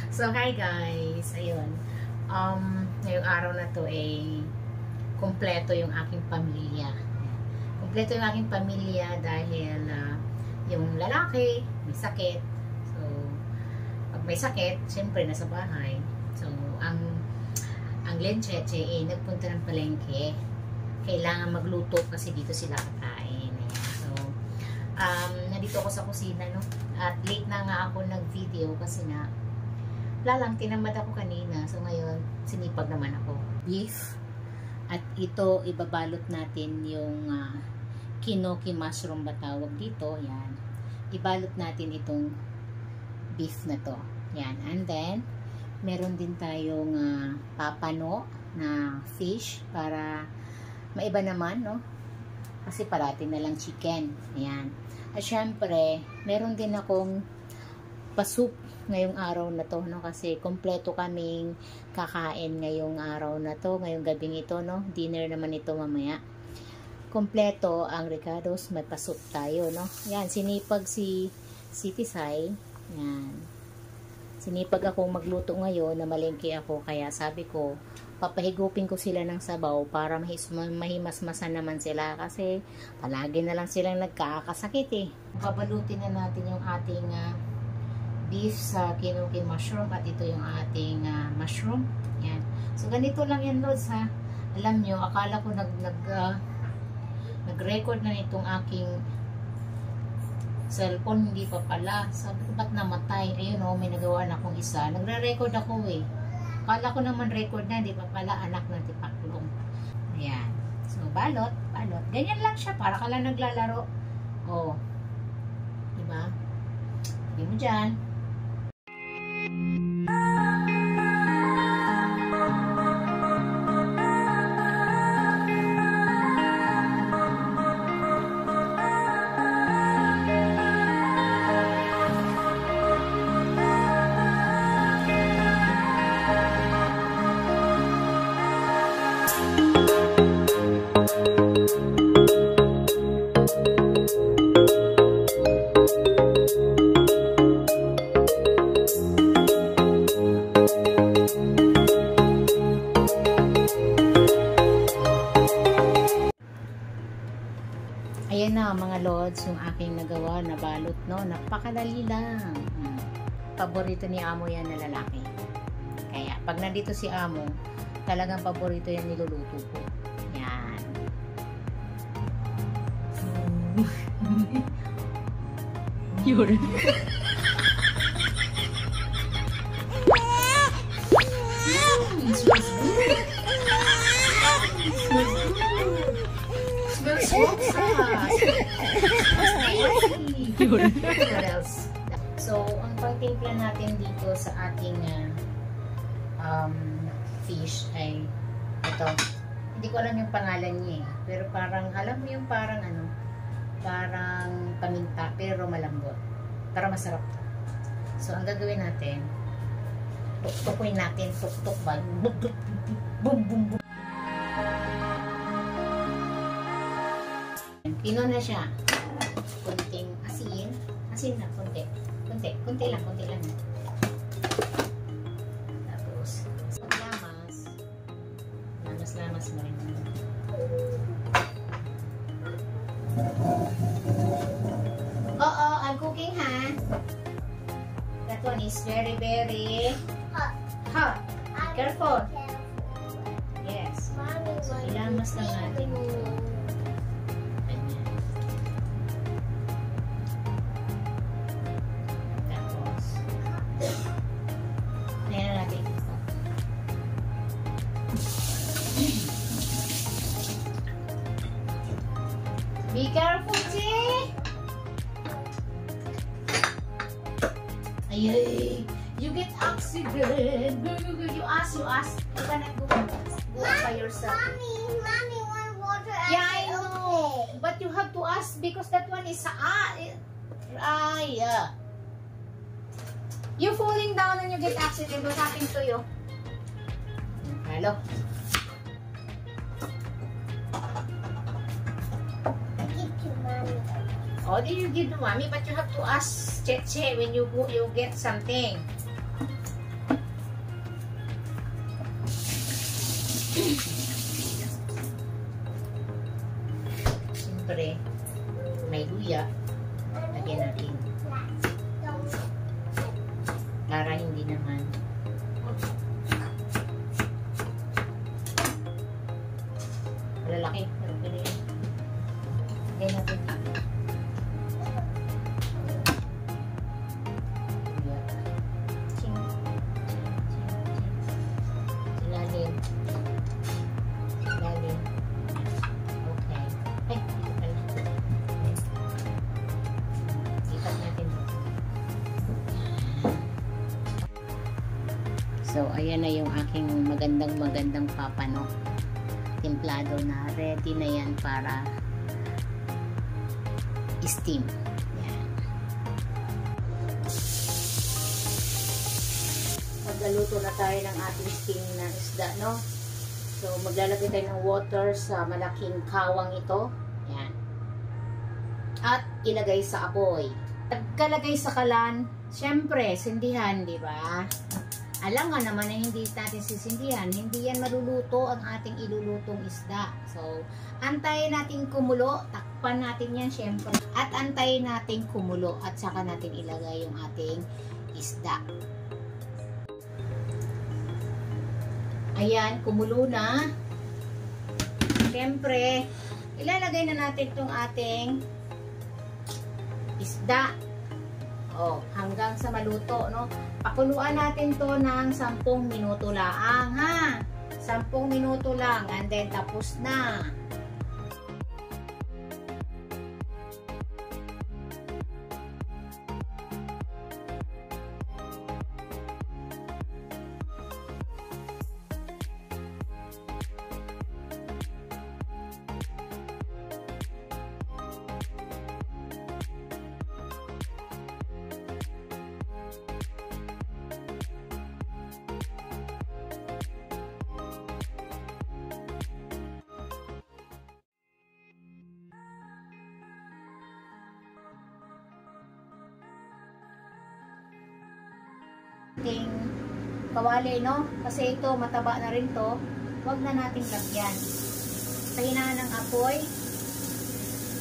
So, hi guys. Ayun. Ngayong araw na to ay kumpleto yung aking pamilya. Kumpleto yung aking pamilya dahil yung lalaki may sakit. So, pag may sakit, syempre nasa bahay. So, ang Lencheche ay nagpunta ng palengke. Kailangan magluto kasi dito sila kakain. So, nandito ako sa kusina, no? At late na nga ako nag-video kasi nga lalang tinamad ako kanina. So, ngayon, sinipag naman ako. Beef. At ito, ibabalot natin yung kinoki mushroom ba tawag dito. Yan. Ibalot natin itong beef na to. Yan. And then, meron din tayong papano na fish para maiba naman, no? Kasi parati na lang chicken. Ayan. At syempre, meron din akong pasup ngayong araw na to, no? Kasi kompleto kaming kakain ngayong araw na to, ngayong gabing ito, no? Dinner naman ito mamaya. Kompleto ang recados, may pasup tayo, no? Ayan, sinipag si Tisay. Ayan. Sinipag akong magluto ngayon na malengke ako, kaya sabi ko papahigupin ko sila ng sabaw para mahimasmasan naman sila kasi palagi na lang silang nagkakasakit eh. Babalutin na natin yung ating beef sa kinoki mushroom at ito yung ating mushroom. Yan. So ganito lang yan, Lods, ha. Alam nyo, akala ko nag-record na nitong aking cellphone, hindi pa pala. Sabi ko, ba't namatay? Ayun o, may nagawa na akong isa. Nagre-record ako eh. Kala ko naman record na, hindi pa pala, anak ng tipaklong. Ayan. So, balot. Ganyan lang siya, para ka lang naglalaro. O. Diba? Hindi mo dyan. Ayan na mga Lods, yung aking nagawa na balot, no? Napakadali lang. Paborito ni Amo yan na lalaki. Kaya pag nandito si Amo, talagang paborito yan niluluto ko. Yan. Yun. What else? So, ang pagtimpla natin dito sa ating fish ay ito. Hindi ko alam yung pangalan niya eh. Pero parang, alam mo yung parang ano, parang paminta pero malambot. Para masarap. So, ang gagawin natin, tuktukin natin, tuktok ba? Boom, boom, boom. Pino na siya. Kunting asin. Asin na, kunti. Kunti lang. Tapos, lamas mo rin. Oo, I'm cooking, ha? That one is very, very hot. Careful. Yes. So, ilamas lang natin. Be careful, Jay! Ay, you get accident. You ask. You cannot go by yourself. Mommy, want water? Yeah, I know. But you have to ask because that one is yeah. You falling down and you get accident. What happened to you? Hello. What did you give to mommy? But you have to ask Cheche when you go, you get something. Siyempre, may luya. Lagyan natin. Para hindi naman. Malalaki. Lagyan natin. Lagyan natin dito. Ilalim. Ilalim. Okay. Ay, dito pala. Lipat natin dito. So, ayan na yung aking magandang papano. Templado na. Ready na yan para steam. Yan. Maglaluto na tayo ng ating steam na isda, no? So, maglalagay tayo ng water sa malaking kawang ito. Yan. At ilagay sa apoy. Pagkalagay sa kalan, syempre, sindihan, di ba? Alam nga naman na hindi natin sisindihan, hindi yan maluluto ang ating ilulutong isda. So, antayin natin kumulo, takpan natin yan syempre. At antayin natin kumulo at saka natin ilagay yung ating isda. Ayan, kumulo na. Syempre, ilalagay na natin itong ating isda. Oh, hanggang sa maluto, no? Pakuluan natin to ng 10 minuto lang, ha? 10 minuto lang, and then tapos na. Ating kawali, no? Kasi ito, mataba na rin to. Huwag na nating lagyan. Sa hinaan ng apoy,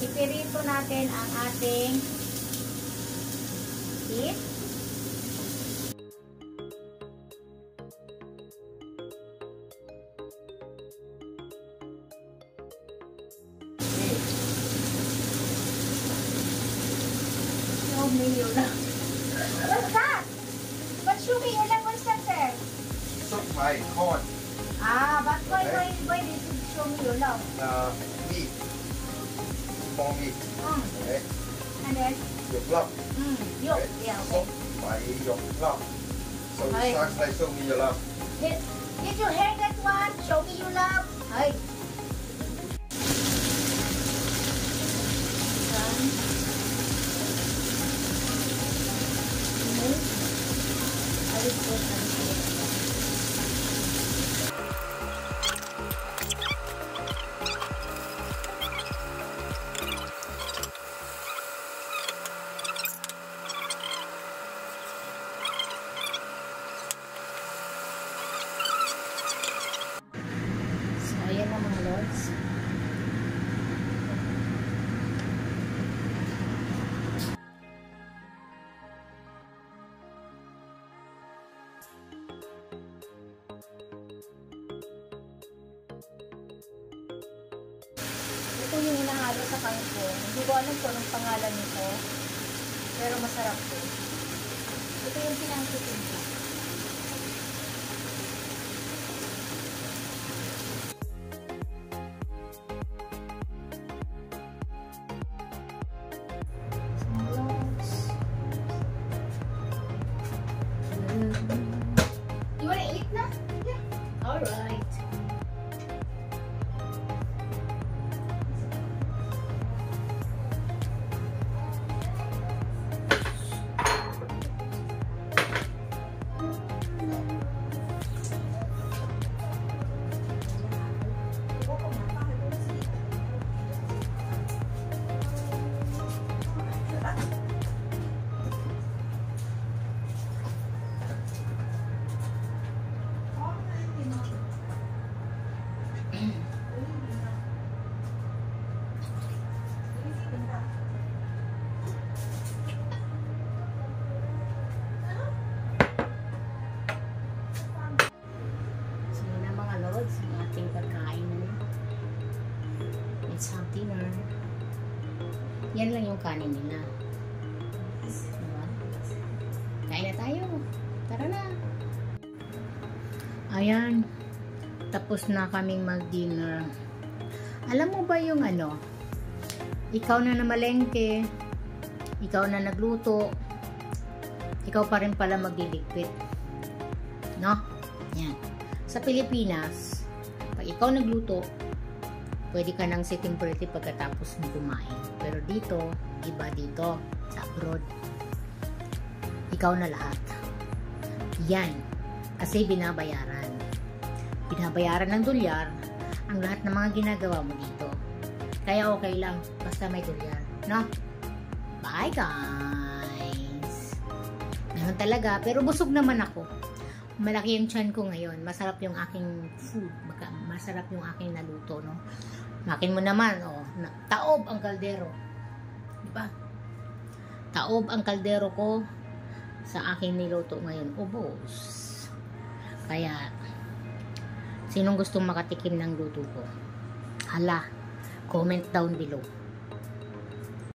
ipirito natin ang ating beef. Oh, mayo na. What's that? What's shooting your leg? What's that there? Took my corn, But why did you show me your love? meat, for meat, okay? And then, Your love, yolk. Yeah, okay. my your love. So it Right. starts like show me your love. Did you hear that one? Show me your love. Ay. So, ayan na mga lords. Ito yung hinahalo sa kangkong. Hindi ko alam kung anong pangalan nito. Pero masarap po. Ito yung pinangkitin ko. You wanna eat na? Yeah. Alright. yung kanin nila. Diba? Kain na tayo. Tara na. Ayan. Tapos na kaming mag-dinner. Alam mo ba yung ano? Ikaw na namalengke. Ikaw na nagluto. Ikaw pa rin pala magliligpit. No? Yan. Sa Pilipinas, pag ikaw nagluto, pwede ka nang sitting pretty pagkatapos mo kumain. Pero dito, iba dito, sa abroad, ikaw na lahat. Yan. Kasi binabayaran. Binabayaran ng dolyar ang lahat ng mga ginagawa mo dito. Kaya okay lang, basta may dolyar. No? Bye guys! Ganun talaga, pero busog naman ako. Malaki yung tiyan ko ngayon. Masarap yung aking food. Masarap yung aking naluto, no? Makin mo naman, oh. Taob ang kaldero. Diba? Taob ang kaldero ko sa aking niluto ngayon. Ubos. Kaya, sinong gustong makatikim ng luto ko? Hala, comment down below.